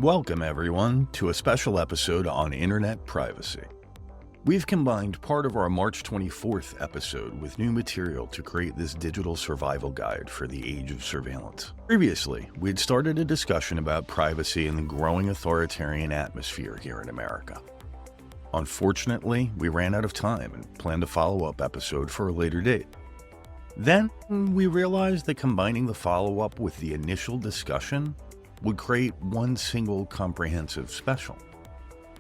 Welcome, everyone, to a special episode on internet privacy. We've combined part of our March 24th episode with new material to create this digital survival guide for the age of surveillance. Previously, we'd started a discussion about privacy in the growing authoritarian atmosphere here in America. Unfortunately, we ran out of time and planned a follow-up episode for a later date. Then, we realized that combining the follow-up with the initial discussion would create one single comprehensive special.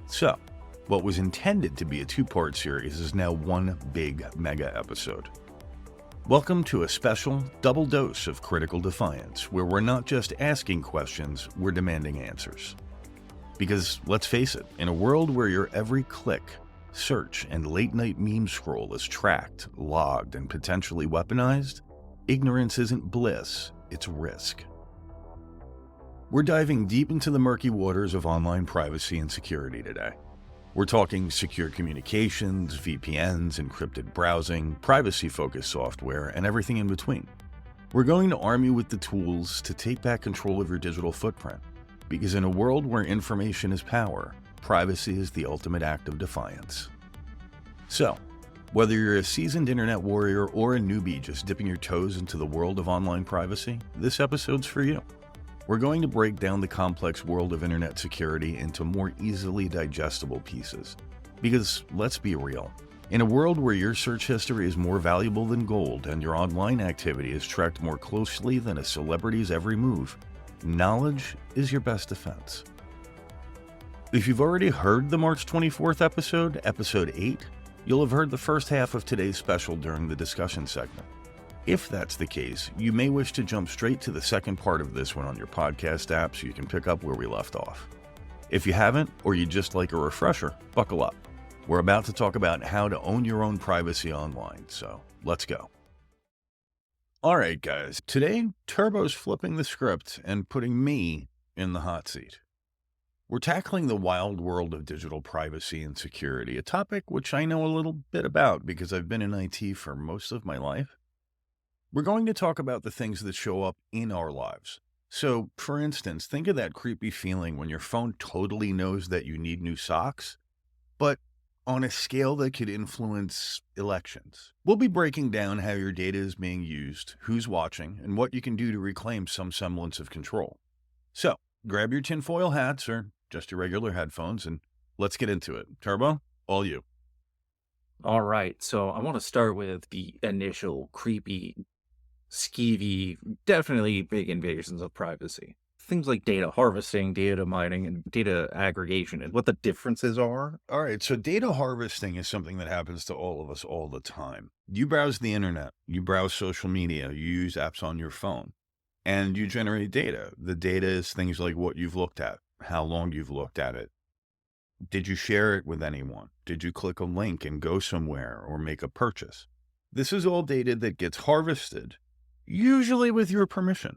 So, what was intended to be a two-part series is now one big mega episode. Welcome to a special double dose of critical defiance, where we're not just asking questions, we're demanding answers. Because, let's face it, in a world where your every click, search, and late-night meme scroll is tracked, logged, and potentially weaponized, ignorance isn't bliss, it's risk. We're diving deep into the murky waters of online privacy and security today. We're talking secure communications, VPNs, encrypted browsing, privacy-focused software, and everything in between. We're going to arm you with the tools to take back control of your digital footprint, because in a world where information is power, privacy is the ultimate act of defiance. So, whether you're a seasoned internet warrior or a newbie just dipping your toes into the world of online privacy, this episode's for you. We're going to break down the complex world of internet security into more easily digestible pieces. Because, let's be real, in a world where your search history is more valuable than gold and your online activity is tracked more closely than a celebrity's every move, knowledge is your best defense. If you've already heard the March 24th episode, episode 8, you'll have heard the first half of today's special during the discussion segment. If that's the case, you may wish to jump straight to the second part of this one on your podcast app so you can pick up where we left off. If you haven't, or you'd just like a refresher, buckle up. We're about to talk about how to own your own privacy online, so let's go. Alright guys, today Turbo's flipping the script and putting me in the hot seat. We're tackling the wild world of digital privacy and security, a topic which I know a little bit about because I've been in IT for most of my life. We're going to talk about the things that show up in our lives. So, for instance, think of that creepy feeling when your phone totally knows that you need new socks, but on a scale that could influence elections. We'll be breaking down how your data is being used, who's watching, and what you can do to reclaim some semblance of control. So, grab your tinfoil hats or just your regular headphones and let's get into it. Turbo, all you. All right, so I want to start with the initial creepy, skeevy, definitely big invasions of privacy. Things like data harvesting, data mining, and data aggregation, and what the differences are. All right, so data harvesting is something that happens to all of us all the time. You browse the internet, you browse social media, you use apps on your phone, and you generate data. The data is things like what you've looked at, how long you've looked at it. Did you share it with anyone? Did you click a link and go somewhere or make a purchase? This is all data that gets harvested, usually with your permission.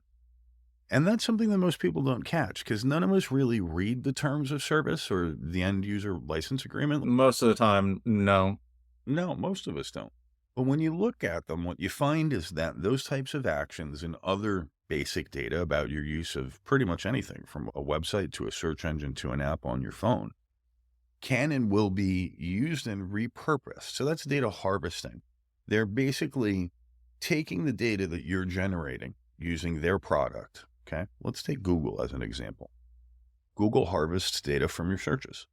And that's something that most people don't catch because none of us really read the terms of service or the end user license agreement. Most of the time, no. No, most of us don't. But when you look at them, what you find is that those types of actions and other basic data about your use of pretty much anything from a website to a search engine to an app on your phone can and will be used and repurposed. So that's data harvesting. They're basically taking the data that you're generating using their product. Okay, let's take Google as an example. Google harvests data from your searches.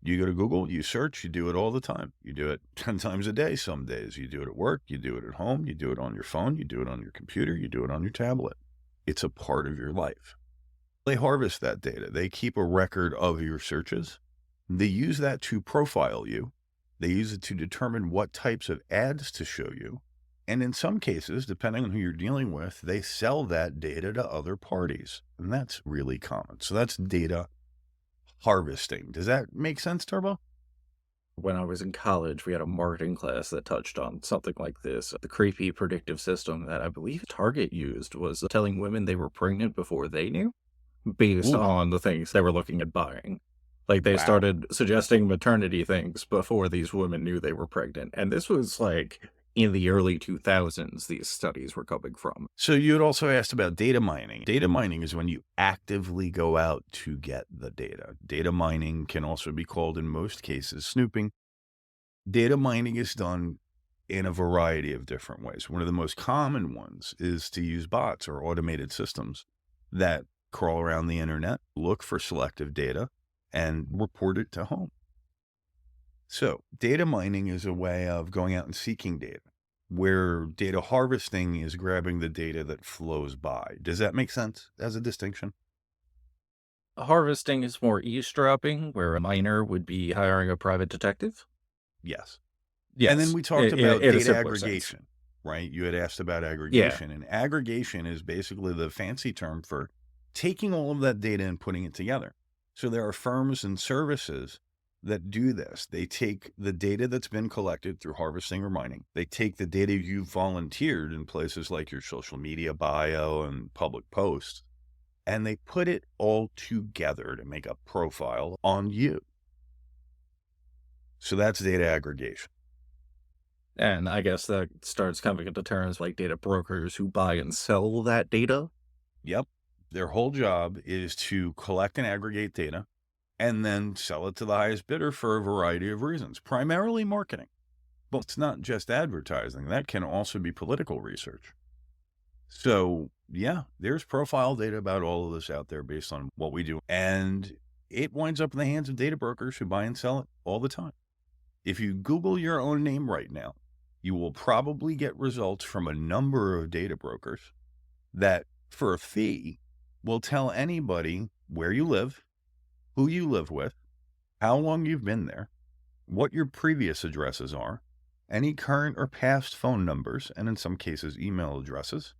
You go to Google, you search, you do it all the time. You do it 10 times a day some days. You do it at work, you do it at home, you do it on your phone, you do it on your computer, you do it on your tablet. It's a part of your life. They harvest that data. They keep a record of your searches. They use that to profile you. They use it to determine what types of ads to show you. And in some cases, depending on who you're dealing with, they sell that data to other parties. And that's really common. So that's data harvesting. Does that make sense, Turbo? When I was in college, we had a marketing class that touched on something like this. The creepy predictive system that I believe Target used was telling women they were pregnant before they knew, based on the things they were looking at buying. Like they started suggesting maternity things before these women knew they were pregnant. And this was like in the early 2000s these studies were coming from. So you had also asked about data mining. Data mining is when you actively go out to get the data. Data mining can also be called, in most cases, snooping. Data mining is done in a variety of different ways. One of the most common ones is to use bots or automated systems that crawl around the internet, look for selective data, and report it to home. So data mining is a way of going out and seeking data, where data harvesting is grabbing the data that flows by. Does that make sense as a distinction? Harvesting is more eavesdropping, where a miner would be hiring a private detective. Yes. And then Yes, we talked about in a data simpler sense. aggregation, right? You had asked about Yeah. aggregation, and aggregation is basically the fancy term for taking all of that data and putting it together. So there are firms and services that do this. They take the data that's been collected through harvesting or mining. They take the data you've volunteered in places like your social media bio and public posts, and they put it all together to make a profile on you. So that's data aggregation. And I guess that starts coming into terms like data brokers who buy and sell that data. Yep. Their whole job is to collect and aggregate data and then sell it to the highest bidder for a variety of reasons, primarily marketing. But it's not just advertising. That can also be political research. So, yeah, there's profile data about all of this out there based on what we do. And it winds up in the hands of data brokers who buy and sell it all the time. If you Google your own name right now, you will probably get results from a number of data brokers that, for a fee, will tell anybody where you live, who you live with, how long you've been there, what your previous addresses are, any current or past phone numbers, and in some cases, email addresses,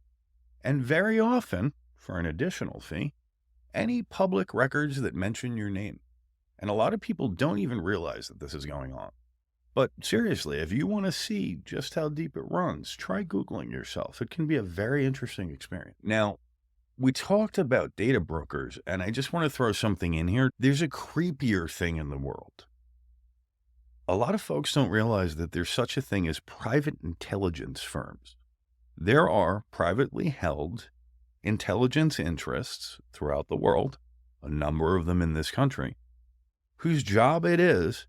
and very often, for an additional fee, any public records that mention your name. And a lot of people don't even realize that this is going on. But seriously, if you want to see just how deep it runs, try Googling yourself. It can be a very interesting experience. Now, we talked about data brokers, and I just want to throw something in here. There's a creepier thing in the world. A lot of folks don't realize that there's such a thing as private intelligence firms. There are privately held intelligence interests throughout the world, a number of them in this country, whose job it is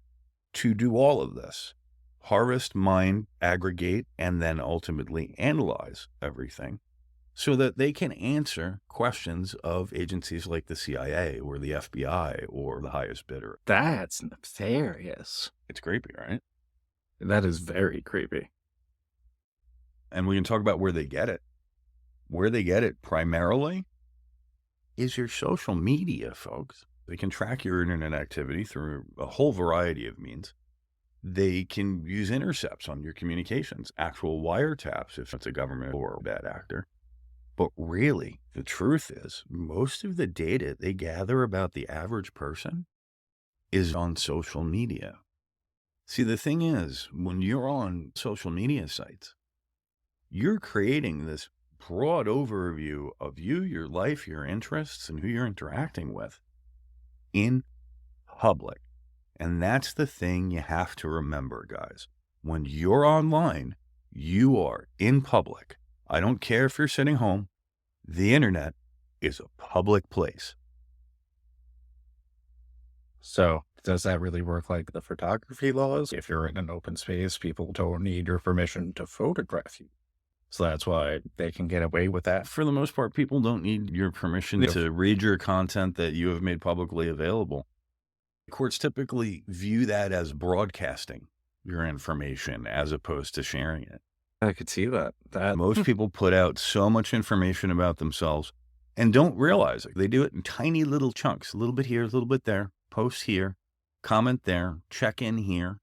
to do all of this: harvest, mine, aggregate, and then ultimately analyze everything so that they can answer questions of agencies like the CIA or the FBI or the highest bidder. That's nefarious. It's creepy, right? That is very creepy. And we can talk about where they get it. Where they get it primarily is your social media, folks. They can track your internet activity through a whole variety of means. They can use intercepts on your communications, actual wiretaps if it's a government or a bad actor. But really, the truth is, most of the data they gather about the average person is on social media. See, the thing is, when you're on social media sites, you're creating this broad overview of you, your life, your interests, and who you're interacting with in public. And that's the thing you have to remember, guys. When you're online, you are in public. I don't care if you're sitting home. The internet is a public place. So, does that really work like the photography laws? If you're in an open space, people don't need your permission to photograph you. So that's why they can get away with that. For the most part, people don't need your permission to read your content that you have made publicly available. Courts typically view that as broadcasting your information as opposed to sharing it. I could see that. Most people put out so much information about themselves and don't realize it. They do it in tiny little chunks, a little bit here, a little bit there, post here, comment there, check in here.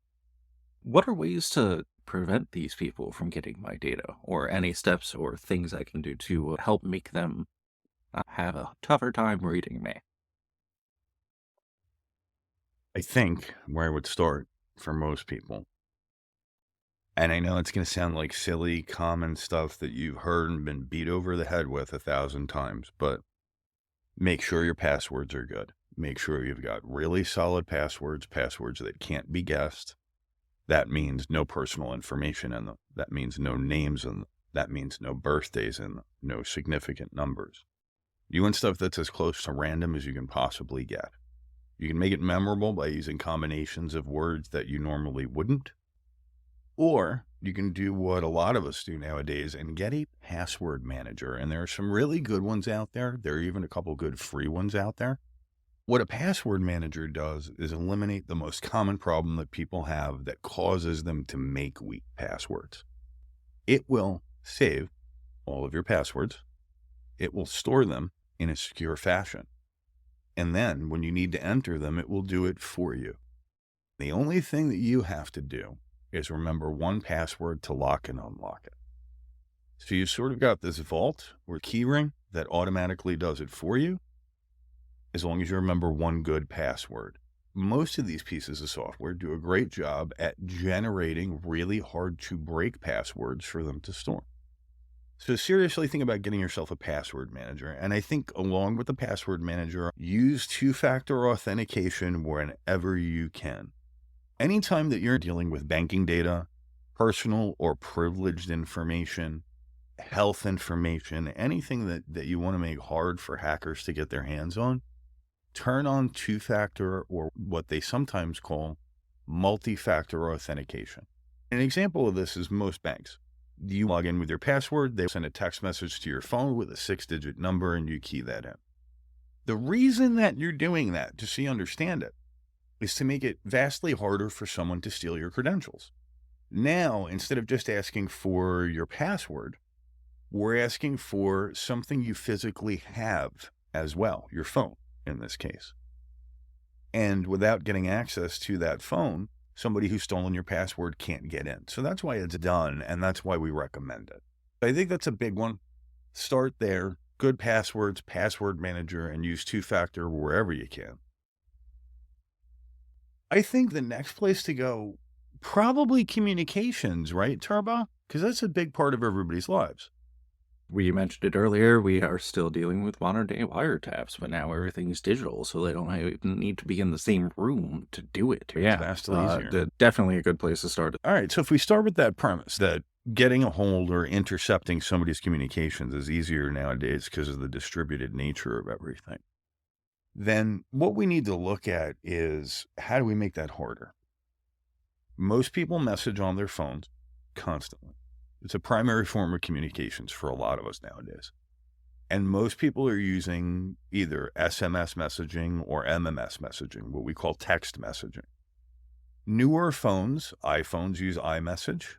What are ways to prevent these people from getting my data, or any steps or things I can do to help make them have a tougher time reading me? I think where I would start for most people, and I know it's going to sound like silly, common stuff that you've heard and been beat over the head with 1,000 times, but make sure your passwords are good. Make sure you've got really solid passwords that can't be guessed. That means no personal information in them. That means no names in them. That means no birthdays in them, no significant numbers. You want stuff that's as close to random as you can possibly get. You can make it memorable by using combinations of words that you normally wouldn't. Or you can do what a lot of us do nowadays and get a password manager. And there are some really good ones out there. There are even a couple good free ones out there. What a password manager does is eliminate the most common problem that people have that causes them to make weak passwords. It will save all of your passwords. It will store them in a secure fashion. And then when you need to enter them, it will do it for you. The only thing that you have to do is remember one password to lock and unlock it. So you sort of got this vault or keyring that automatically does it for you, as long as you remember one good password. Most of these pieces of software do a great job at generating really hard to break passwords for them to store. So seriously think about getting yourself a password manager. And I think along with the password manager, use two-factor authentication whenever you can. Anytime that you're dealing with banking data, personal or privileged information, health information, anything that you want to make hard for hackers to get their hands on, turn on two-factor or what they sometimes call multi-factor authentication. An example of this is most banks. You log in with your password, they send a text message to your phone with a 6-digit number, and you key that in. The reason that you're doing that, just so you understand it, is to make it vastly harder for someone to steal your credentials. Now, instead of just asking for your password, we're asking for something you physically have as well, your phone in this case. And without getting access to that phone, somebody who's stolen your password can't get in. So that's why it's done, and that's why we recommend it. I think that's a big one. Start there. Good passwords, password manager, and use two-factor wherever you can. I think the next place to go, probably communications, right, Turbo? Because that's a big part of everybody's lives. We mentioned it earlier, we are still dealing with modern-day wiretaps, but now everything's digital, so they don't even need to be in the same room to do it. It's vastly easier. Definitely a good place to start. All right, so if we start with that premise that getting a hold or intercepting somebody's communications is easier nowadays because of the distributed nature of everything, then what we need to look at is how do we make that harder? Most people message on their phones constantly. It's a primary form of communications for a lot of us nowadays. And most people are using either SMS messaging or MMS messaging, what we call text messaging. Newer phones, iPhones use iMessage,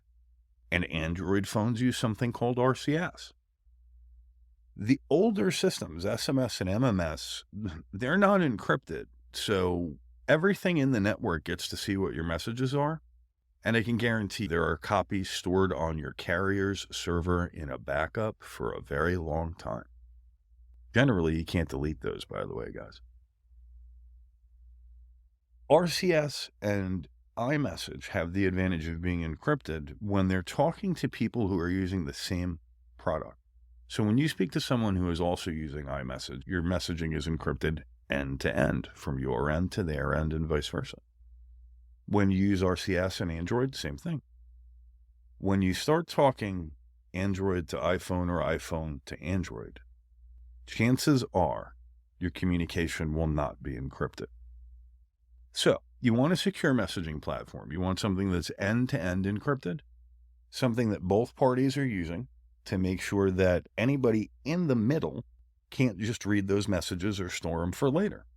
and Android phones use something called RCS. The older systems, SMS and MMS, they're not encrypted. So everything in the network gets to see what your messages are. And I can guarantee there are copies stored on your carrier's server in a backup for a very long time. Generally, you can't delete those, by the way, guys. RCS and iMessage have the advantage of being encrypted when they're talking to people who are using the same product. So when you speak to someone who is also using iMessage, your messaging is encrypted end to end, from your end to their end and vice versa. When you use RCS and Android, same thing. When you start talking Android to iPhone or iPhone to Android, chances are your communication will not be encrypted. So you want a secure messaging platform. You want something that's end-to-end encrypted, something that both parties are using to make sure that anybody in the middle can't just read those messages or store them for later.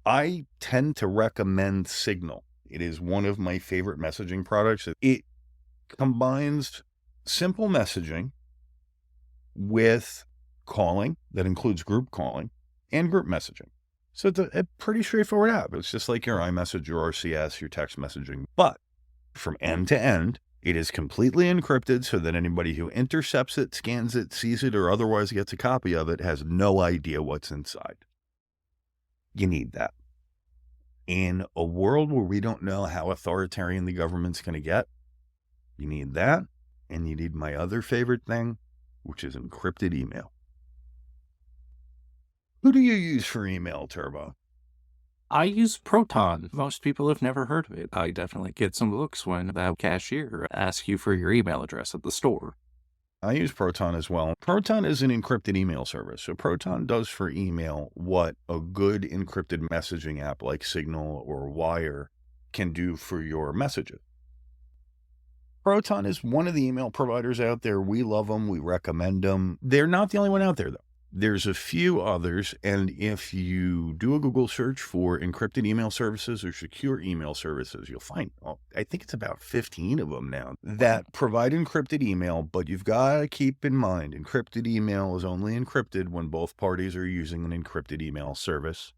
I tend to recommend Signal. It is one of my favorite messaging products. It combines simple messaging with calling, that includes group calling, and group messaging. So it's a pretty straightforward app. It's just like your iMessage, your RCS, your text messaging. But from end to end, it is completely encrypted so that anybody who intercepts it, scans it, sees it, or otherwise gets a copy of it has no idea what's inside. You need that. In a world where we don't know how authoritarian the government's going to get, you need that, and you need my other favorite thing, which is encrypted email. Who do you use for email, Turbo? I use Proton. Most people have never heard of it. I definitely get some looks when that cashier asks you for your email address at the store. I use Proton as well. Proton is an encrypted email service. So Proton does for email what a good encrypted messaging app like Signal or Wire can do for your messages. Proton is one of the email providers out there. We love them. We recommend them. They're not the only one out there, though. There's a few others, and if you do a Google search for encrypted email services or secure email services, you'll find, I think it's about 15 of them now that provide encrypted email, but you've got to keep in mind, encrypted email is only encrypted when both parties are using an encrypted email service.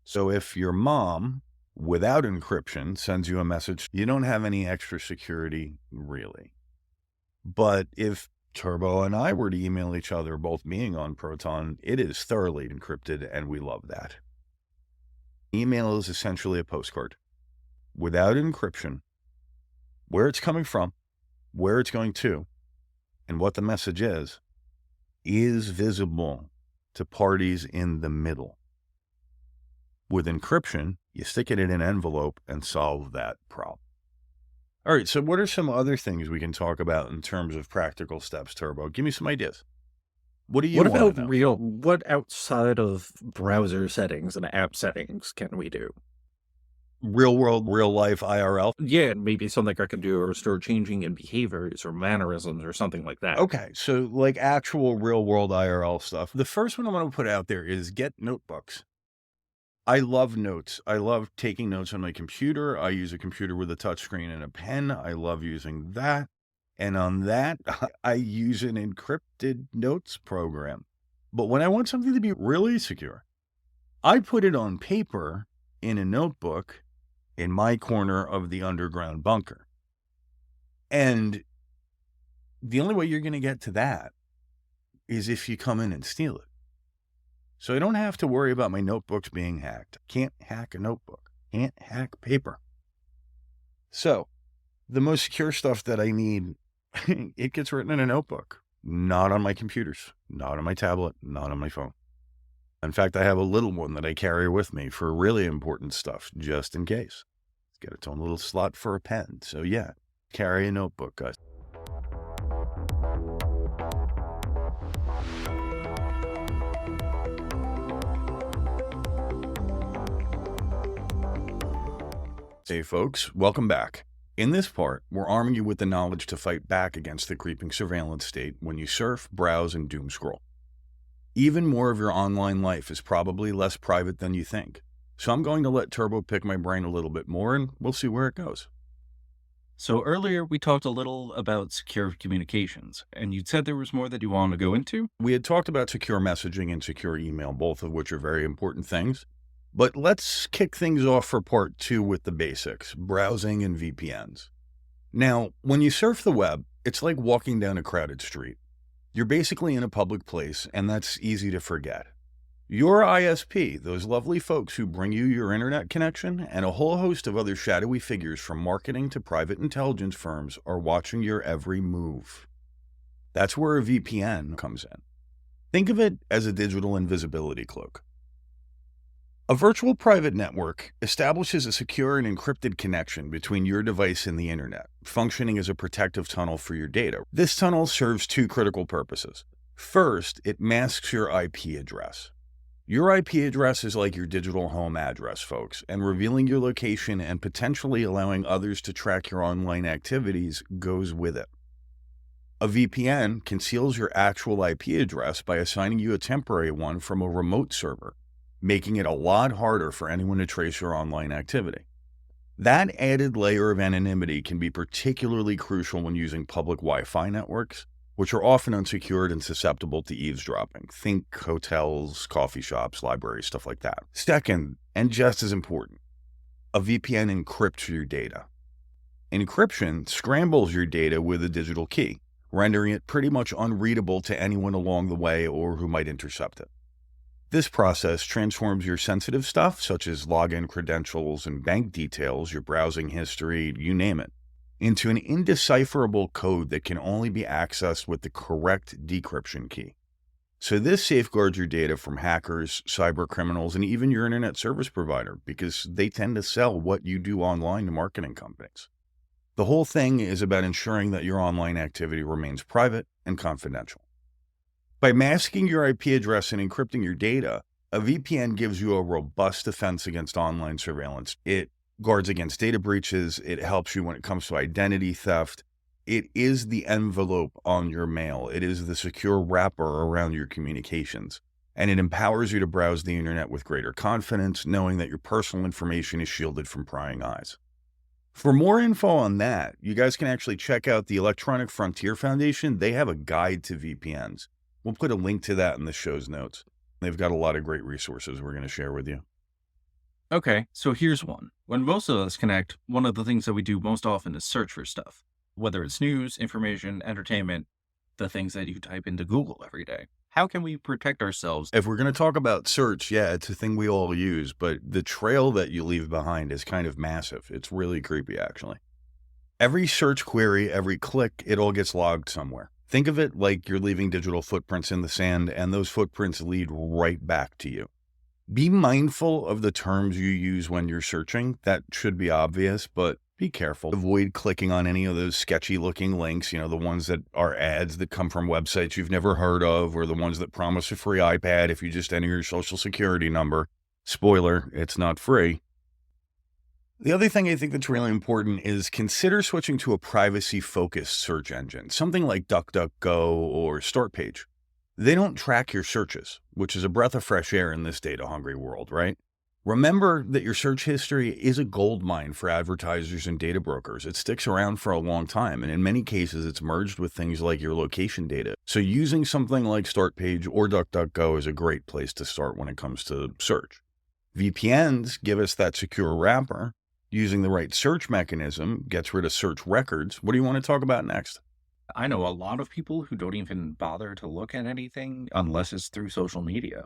So if your mom, without encryption, sends you a message, you don't have any extra security, really. But if Turbo and I were to email each other, both being on Proton, it is thoroughly encrypted, and we love that. Email is essentially a postcard. Without encryption, where it's coming from, where it's going to, and what the message is visible to parties in the middle. With encryption, you stick it in an envelope and solve that problem. All right, so what are some other things we can talk about in terms of practical steps, Turbo? Give me some ideas. What do you What want to know? about what outside of browser settings and app settings can we do? Real world, real life IRL? Yeah, maybe something I can do or start changing in behaviors or mannerisms or something like that. Okay, so like actual real world IRL stuff. The first one I want to put out there is get notebooks. I love notes. I love taking notes on my computer. I use a computer with a touchscreen and a pen. I love using that. And on that, I use an encrypted notes program. But when I want something to be really secure, I put it on paper in a notebook in my corner of the underground bunker. And the only way you're going to get to that is if you come in and steal it. So I don't have to worry about my notebooks being hacked. Can't hack a notebook. Can't hack paper. So the most secure stuff that I need, it gets written in a notebook, not on my computers, not on my tablet, not on my phone. In fact, I have a little one that I carry with me for really important stuff, just in case. It's got its own little slot for a pen. So yeah, carry a notebook, guys. Hey folks, welcome back. In this part, we're arming you with the knowledge to fight back against the creeping surveillance state when you surf, browse, and doom scroll. Even more of your online life is probably less private than you think. So I'm going to let Turbo pick my brain a little bit more, and we'll see where it goes. So earlier we talked a little about secure communications, and you'd said there was more that you wanted to go into? We had talked about secure messaging and secure email, both of which are very important things. But let's kick things off for part 2 with the basics, browsing and VPNs. Now, when you surf the web, it's like walking down a crowded street. You're basically in a public place, and that's easy to forget. Your ISP, those lovely folks who bring you your internet connection, and a whole host of other shadowy figures from marketing to private intelligence firms are watching your every move. That's where a VPN comes in. Think of it as a digital invisibility cloak. A virtual private network establishes a secure and encrypted connection between your device and the internet, functioning as a protective tunnel for your data. This tunnel serves 2 critical purposes. First, it masks your IP address. Your IP address is like your digital home address, folks, and revealing your location and potentially allowing others to track your online activities goes with it. A VPN conceals your actual IP address by assigning you a temporary one from a remote server, making it a lot harder for anyone to trace your online activity. That added layer of anonymity can be particularly crucial when using public Wi-Fi networks, which are often unsecured and susceptible to eavesdropping. Think hotels, coffee shops, libraries, stuff like that. Second, and just as important, a VPN encrypts your data. Encryption scrambles your data with a digital key, rendering it pretty much unreadable to anyone along the way or who might intercept it. This process transforms your sensitive stuff, such as login credentials and bank details, your browsing history, you name it, into an indecipherable code that can only be accessed with the correct decryption key. So this safeguards your data from hackers, cyber criminals, and even your internet service provider, because they tend to sell what you do online to marketing companies. The whole thing is about ensuring that your online activity remains private and confidential. By masking your IP address and encrypting your data, a VPN gives you a robust defense against online surveillance. It guards against data breaches. It helps you when it comes to identity theft. It is the envelope on your mail. It is the secure wrapper around your communications. And it empowers you to browse the internet with greater confidence, knowing that your personal information is shielded from prying eyes. For more info on that, you guys can actually check out the Electronic Frontier Foundation. They have a guide to VPNs. We'll put a link to that in the show's notes. They've got a lot of great resources we're going to share with you. Okay, so here's one. When most of us connect, one of the things that we do most often is search for stuff. Whether it's news, information, entertainment, the things that you type into Google every day. How can we protect ourselves? If we're going to talk about search, yeah, it's a thing we all use, but the trail that you leave behind is kind of massive. It's really creepy, actually. Every search query, every click, it all gets logged somewhere. Think of it like you're leaving digital footprints in the sand, and those footprints lead right back to you. Be mindful of the terms you use when you're searching. That should be obvious, but be careful. Avoid clicking on any of those sketchy looking links, the ones that are ads that come from websites you've never heard of, or the ones that promise a free iPad if you just enter your social security number. Spoiler, it's not free. The other thing I think that's really important is consider switching to a privacy-focused search engine, something like DuckDuckGo or StartPage. They don't track your searches, which is a breath of fresh air in this data-hungry world, right? Remember that your search history is a goldmine for advertisers and data brokers. It sticks around for a long time, and in many cases, it's merged with things like your location data. So using something like StartPage or DuckDuckGo is a great place to start when it comes to search. VPNs give us that secure wrapper. Using the right search mechanism gets rid of search records. What do you want to talk about next? I know a lot of people who don't even bother to look at anything unless it's through social media.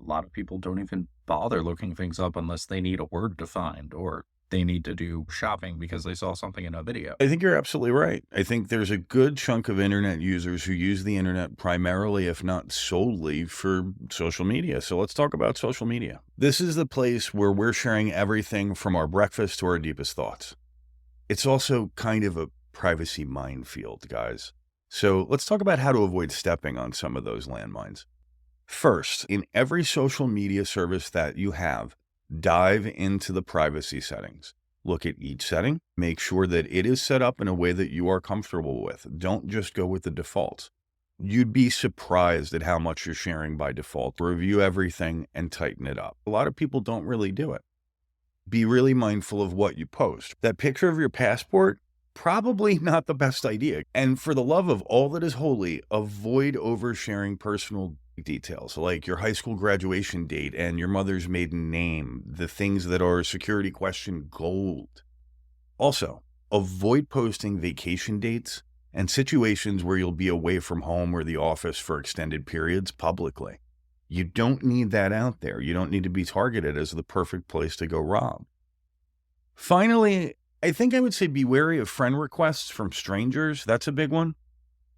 A lot of people don't even bother looking things up unless they need a word to find or they need to do shopping because they saw something in a video. I think you're absolutely right. I think there's a good chunk of internet users who use the internet primarily, if not solely, for social media. So let's talk about social media. This is the place where we're sharing everything from our breakfast to our deepest thoughts. It's also kind of a privacy minefield, guys. So let's talk about how to avoid stepping on some of those landmines. First, in every social media service that you have, dive into the privacy settings. Look at each setting. Make sure that it is set up in a way that you are comfortable with. Don't just go with the defaults. You'd be surprised at how much you're sharing by default. Review everything and tighten it up. A lot of people don't really do it. Be really mindful of what you post. That picture of your passport, probably not the best idea. And for the love of all that is holy, avoid oversharing personal details like your high school graduation date and your mother's maiden name, the things that are security question gold. Also, avoid posting vacation dates and situations where you'll be away from home or the office for extended periods publicly. You don't need that out there. You don't need to be targeted as the perfect place to go rob. Finally, I think I would say be wary of friend requests from strangers. That's a big one.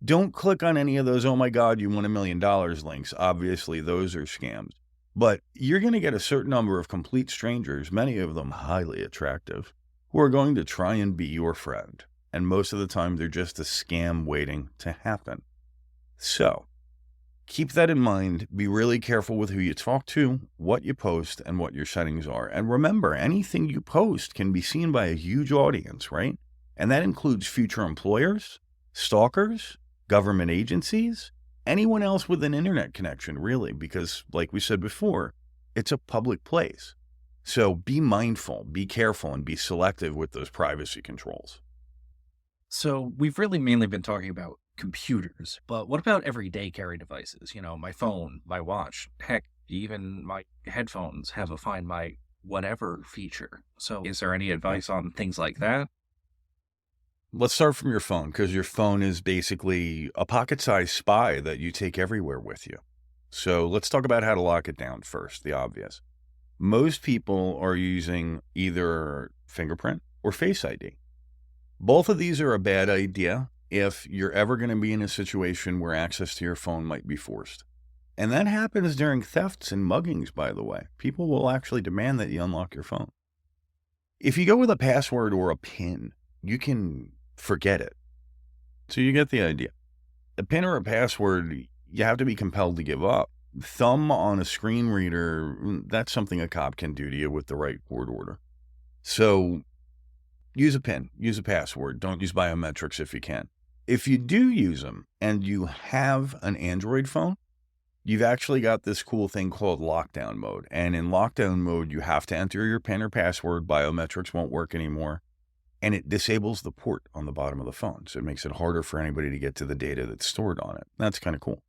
Don't click on any of those, oh my God, you won $1 million links. Obviously, those are scams. But you're going to get a certain number of complete strangers, many of them highly attractive, who are going to try and be your friend. And most of the time, they're just a scam waiting to happen. So, keep that in mind. Be really careful with who you talk to, what you post, and what your settings are. And remember, anything you post can be seen by a huge audience, right? And that includes future employers, stalkers, government agencies, anyone else with an internet connection, really, because like we said before, it's a public place. So be mindful, be careful, and be selective with those privacy controls. So we've really mainly been talking about computers, but what about everyday carry devices? My phone, my watch, heck, even my headphones have a Find My Whatever feature. So is there any advice on things like that? Let's start from your phone, because your phone is basically a pocket-sized spy that you take everywhere with you. So let's talk about how to lock it down first, the obvious. Most people are using either fingerprint or Face ID. Both of these are a bad idea if you're ever going to be in a situation where access to your phone might be forced. And that happens during thefts and muggings, by the way. People will actually demand that you unlock your phone. If you go with a password or a PIN, you can forget it. So you get the idea. A PIN or a password, you have to be compelled to give up. Thumb on a screen reader, that's something a cop can do to you with the right court order. So use a PIN, use a password. Don't use biometrics if you can. If you do use them and you have an Android phone, you've actually got this cool thing called lockdown mode. And in lockdown mode, you have to enter your PIN or password. Biometrics won't work anymore. And it disables the port on the bottom of the phone. So it makes it harder for anybody to get to the data that's stored on it. That's kind of cool.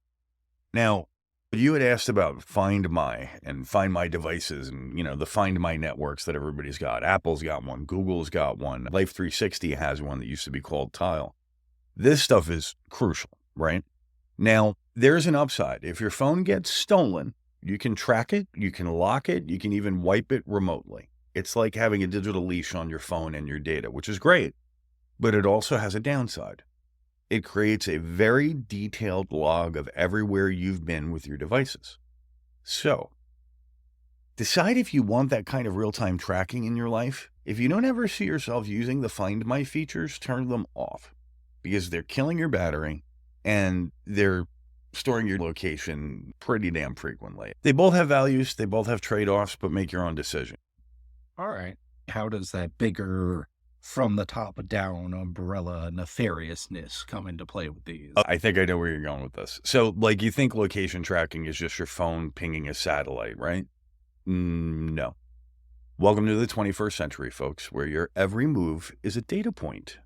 Now, you had asked about Find My and Find My devices and, the Find My networks that everybody's got. Apple's got one. Google's got one. Life 360 has one that used to be called Tile. This stuff is crucial, right? Now, there's an upside. If your phone gets stolen, you can track it, you can lock it, you can even wipe it remotely. It's like having a digital leash on your phone and your data, which is great, but it also has a downside. It creates a very detailed log of everywhere you've been with your devices. So, decide if you want that kind of real-time tracking in your life. If you don't ever see yourself using the Find My features, turn them off because they're killing your battery and they're storing your location pretty damn frequently. They both have values, they both have trade-offs, but make your own decision. All right. How does that bigger from the top down umbrella nefariousness come into play with these? I think I know where you're going with this. So, you think location tracking is just your phone pinging a satellite, right? No. Welcome to the 21st century, folks, where your every move is a data point.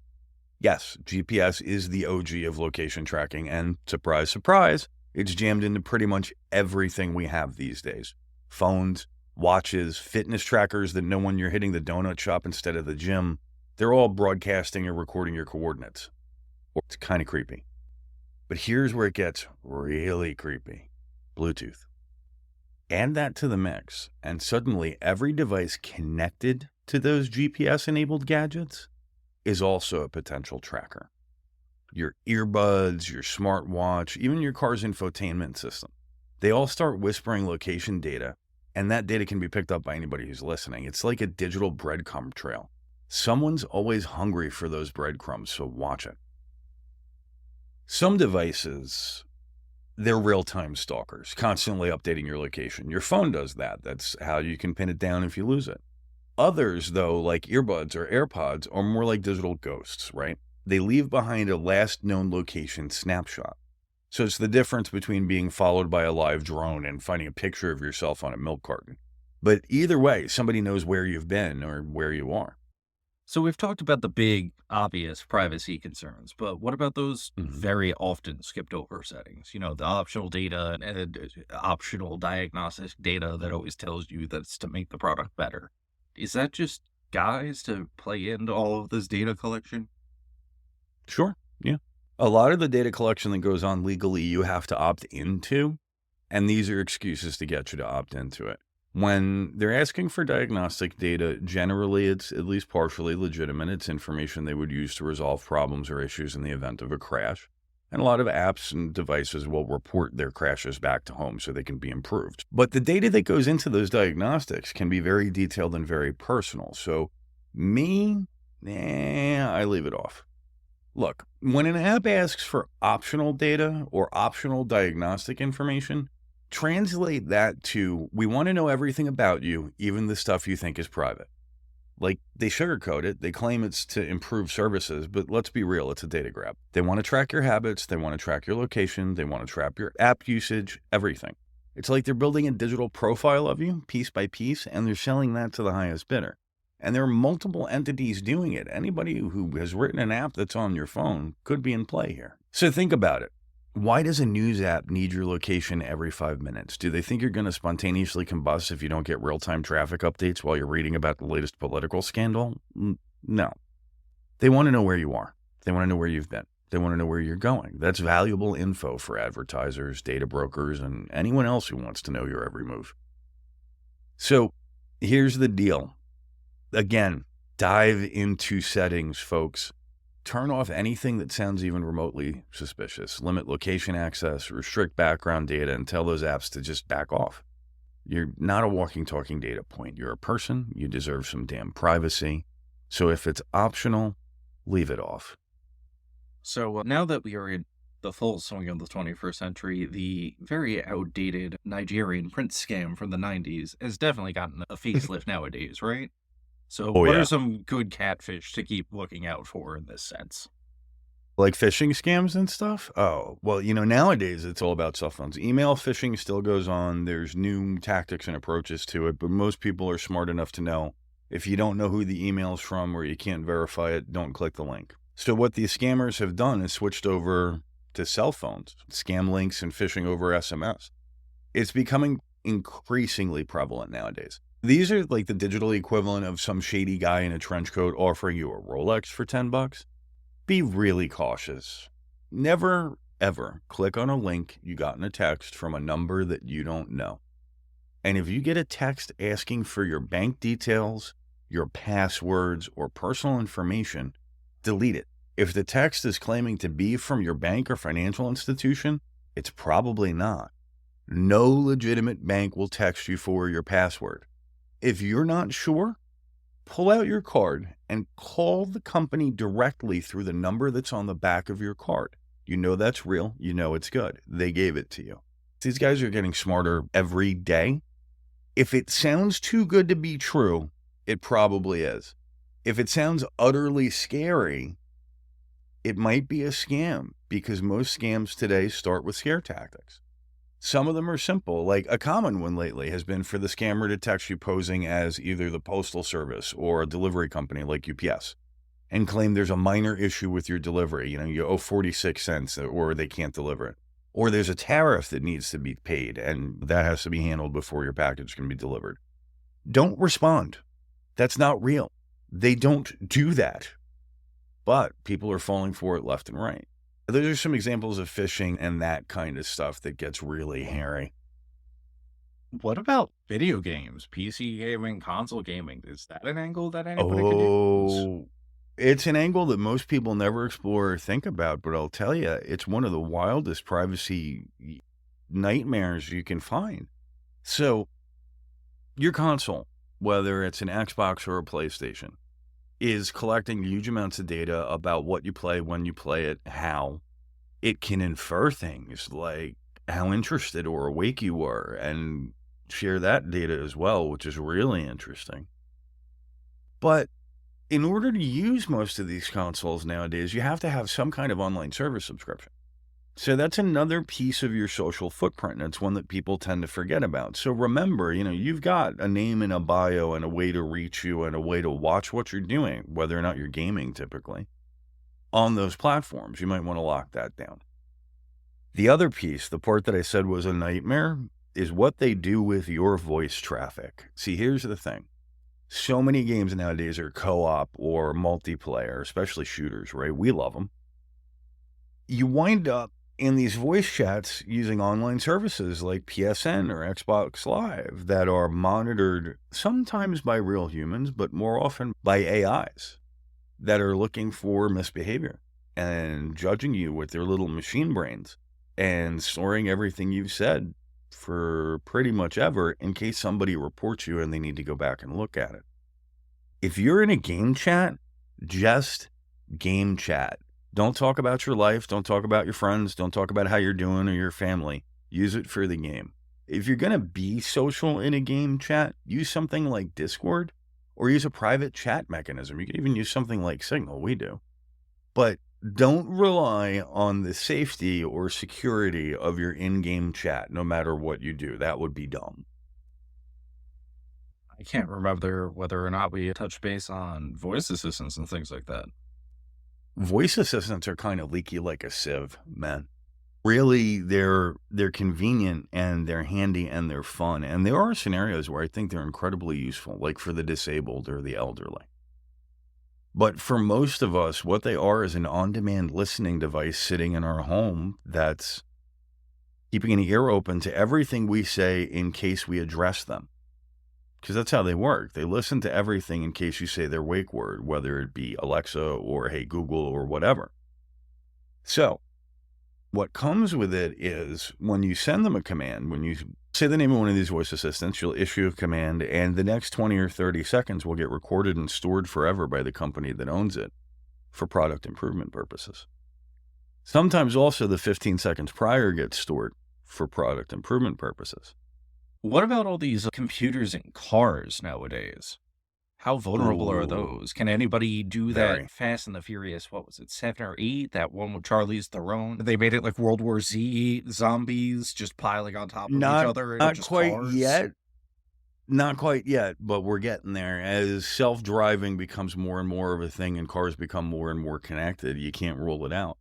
Yes, GPS is the OG of location tracking, and surprise, surprise, it's jammed into pretty much everything we have these days. Phones, watches, fitness trackers that know when you're hitting the donut shop instead of the gym. They're all broadcasting or recording your coordinates. It's kind of creepy. But here's where it gets really creepy. Bluetooth. Add that to the mix, and suddenly every device connected to those GPS-enabled gadgets is also a potential tracker. Your earbuds, your smartwatch, even your car's infotainment system. They all start whispering location data, and that data can be picked up by anybody who's listening. It's like a digital breadcrumb trail. Someone's always hungry for those breadcrumbs, so watch it. Some devices, they're real-time stalkers, constantly updating your location. Your phone does that. That's how you can pin it down if you lose it. Others, though, like earbuds or AirPods, are more like digital ghosts, right? They leave behind a last known location snapshot. So it's the difference between being followed by a live drone and finding a picture of yourself on a milk carton. But either way, somebody knows where you've been or where you are. So we've talked about the big, obvious privacy concerns, but what about those very often skipped over settings? The optional data and optional diagnostic data that always tells you that it's to make the product better. Is that just guys to play into all of this data collection? Sure, yeah. A lot of the data collection that goes on legally, you have to opt into, and these are excuses to get you to opt into it. When they're asking for diagnostic data, generally it's at least partially legitimate. It's information they would use to resolve problems or issues in the event of a crash. And a lot of apps and devices will report their crashes back to home so they can be improved. But the data that goes into those diagnostics can be very detailed and very personal. So I leave it off. Look, when an app asks for optional data or optional diagnostic information, translate that to, we want to know everything about you, even the stuff you think is private. They sugarcoat it, they claim it's to improve services, but let's be real, it's a data grab. They want to track your habits, they want to track your location, they want to track your app usage, everything. It's like they're building a digital profile of you, piece by piece, and they're selling that to the highest bidder. And there are multiple entities doing it. Anybody who has written an app that's on your phone could be in play here. So think about it. Why does a news app need your location every 5 minutes? Do they think you're going to spontaneously combust if you don't get real-time traffic updates while you're reading about the latest political scandal? No. They want to know where you are. They want to know where you've been. They want to know where you're going. That's valuable info for advertisers, data brokers, and anyone else who wants to know your every move. So here's the deal. Again, dive into settings, folks. Turn off anything that sounds even remotely suspicious. Limit location access, restrict background data, and tell those apps to just back off. You're not a walking, talking data point. You're a person. You deserve some damn privacy. So if it's optional, leave it off. So now that we are in the full swing of the 21st century, the very outdated Nigerian print scam from the 90s has definitely gotten a facelift nowadays, right? So Oh, what yeah. are some good catfish to keep looking out for in this sense? Like phishing scams and stuff? Oh, well, nowadays it's all about cell phones. Email phishing still goes on. There's new tactics and approaches to it, but most people are smart enough to know if you don't know who the email's from or you can't verify it, don't click the link. So what these scammers have done is switched over to cell phones, scam links and phishing over SMS. It's becoming increasingly prevalent nowadays. These are like the digital equivalent of some shady guy in a trench coat offering you a Rolex for $10. Be really cautious. Never, ever click on a link you got in a text from a number that you don't know. And if you get a text asking for your bank details, your passwords, or personal information, delete it. If the text is claiming to be from your bank or financial institution, it's probably not. No legitimate bank will text you for your password. If you're not sure, pull out your card and call the company directly through the number that's on the back of your card. You know that's real. You know it's good. They gave it to you. These guys are getting smarter every day. If it sounds too good to be true, it probably is. If it sounds utterly scary, it might be a scam, because most scams today start with scare tactics. Some of them are simple, like a common one lately has been for the scammer to text you posing as either the postal service or a delivery company like UPS and claim there's a minor issue with your delivery. You owe 46 cents or they can't deliver it. Or there's a tariff that needs to be paid and that has to be handled before your package can be delivered. Don't respond. That's not real. They don't do that. But people are falling for it left and right. Those are some examples of phishing and that kind of stuff that gets really hairy. What about video games, PC gaming, console gaming? Is that an angle that anybody could use? Oh, it's an angle that most people never explore or think about, but I'll tell you, it's one of the wildest privacy nightmares you can find. So, your console, whether it's an Xbox or a PlayStation, is collecting huge amounts of data about what you play, when you play it, how. It can infer things like how interested or awake you were and share that data as well, which is really interesting. But in order to use most of these consoles nowadays, you have to have some kind of online service subscription. So that's another piece of your social footprint, and it's one that people tend to forget about. So remember, you've got a name and a bio and a way to reach you and a way to watch what you're doing, whether or not you're gaming typically, on those platforms. You might want to lock that down. The other piece, the part that I said was a nightmare, is what they do with your voice traffic. See, here's the thing. So many games nowadays are co-op or multiplayer, especially shooters, right? We love them. You wind up in these voice chats using online services like PSN or Xbox Live that are monitored sometimes by real humans, but more often by AIs that are looking for misbehavior and judging you with their little machine brains and storing everything you've said for pretty much ever in case somebody reports you and they need to go back and look at it. If you're in a game chat, just game chat. Don't talk about your life. Don't talk about your friends. Don't talk about how you're doing or your family. Use it for the game. If you're going to be social in a game chat, use something like Discord or use a private chat mechanism. You can even use something like Signal. We do. But don't rely on the safety or security of your in-game chat, no matter what you do. That would be dumb. I can't remember whether or not we touched base on voice assistants and things like that. Voice assistants are kind of leaky like a sieve, man. Really, they're convenient and they're handy and they're fun. And there are scenarios where I think they're incredibly useful, like for the disabled or the elderly. But for most of us, what they are is an on-demand listening device sitting in our home that's keeping an ear open to everything we say in case we address them. because that's how they work. They listen to everything in case you say their wake word, whether it be Alexa or Hey Google or whatever. So what comes with it is when you send them a command, when you say the name of one of these voice assistants, you'll issue a command, and the next 20 or 30 seconds will get recorded and stored forever by the company that owns it for product improvement purposes. Sometimes also the 15 seconds prior gets stored for product improvement purposes. What about all these computers in cars nowadays? How vulnerable are Ooh. those? Can anybody do Very. that Fast and the Furious, what was it, 7 or 8? That one with Charlize Theron? They made it like World War Z, zombies just piling on top of each other and Not just quite cars? yet. Not quite yet, but we're getting there. As self-driving becomes more and more of a thing and cars become more and more connected, you can't rule it out.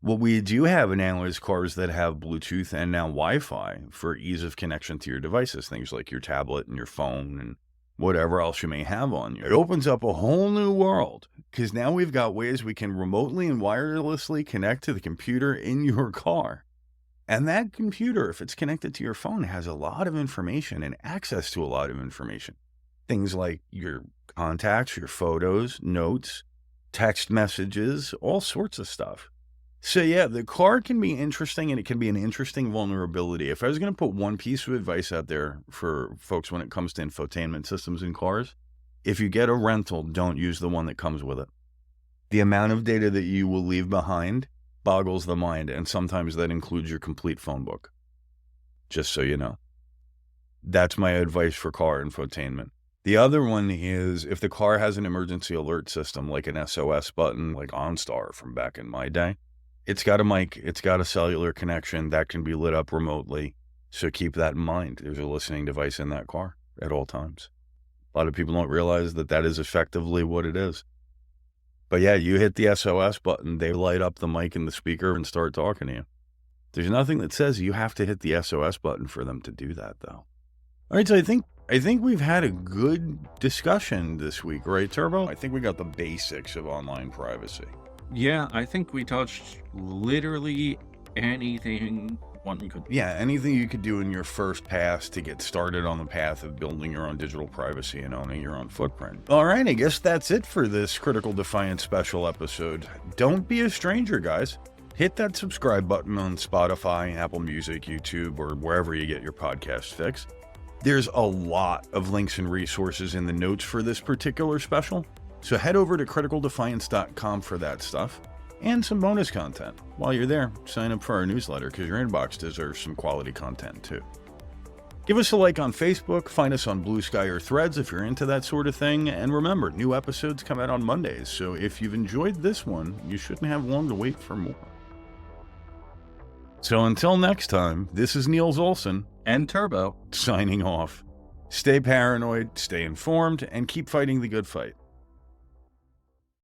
What we do have now is cars that have Bluetooth and now Wi-Fi for ease of connection to your devices, things like your tablet and your phone and whatever else you may have on you. It opens up a whole new world because now we've got ways we can remotely and wirelessly connect to the computer in your car. And that computer, if it's connected to your phone, has a lot of information and access to a lot of information. Things like your contacts, your photos, notes, text messages, all sorts of stuff. So yeah, the car can be interesting, and it can be an interesting vulnerability. If I was going to put one piece of advice out there for folks when it comes to infotainment systems in cars, if you get a rental, don't use the one that comes with it. The amount of data that you will leave behind boggles the mind, and sometimes that includes your complete phone book. Just so you know. That's my advice for car infotainment. The other one is if the car has an emergency alert system, like an SOS button, like OnStar from back in my day, it's got a mic, it's got a cellular connection that can be lit up remotely. So keep that in mind. There's a listening device in that car at all times. A lot of people don't realize that that is effectively what it is. But yeah, you hit the SOS button, they light up the mic and the speaker and start talking to you. There's nothing that says you have to hit the SOS button for them to do that, though. All right, so I think we've had a good discussion this week, right, Turbo? I think we got the basics of online privacy. Yeah, I think we touched literally anything one could. Yeah, anything you could do in your first pass to get started on the path of building your own digital privacy and owning your own footprint. All right, I guess that's it for this Critical Defiance special episode. Don't be a stranger, guys. Hit that subscribe button on Spotify, Apple Music, YouTube, or wherever you get your podcast fix. There's a lot of links and resources in the notes for this particular special, so head over to criticaldefiance.com for that stuff and some bonus content. While you're there, sign up for our newsletter because your inbox deserves some quality content too. Give us a like on Facebook, find us on Blue Sky or Threads if you're into that sort of thing, and remember, new episodes come out on Mondays, so if you've enjoyed this one, you shouldn't have long to wait for more. So until next time, this is Niels Olson And Turbo. signing off. Stay paranoid, stay informed, and keep fighting the good fight.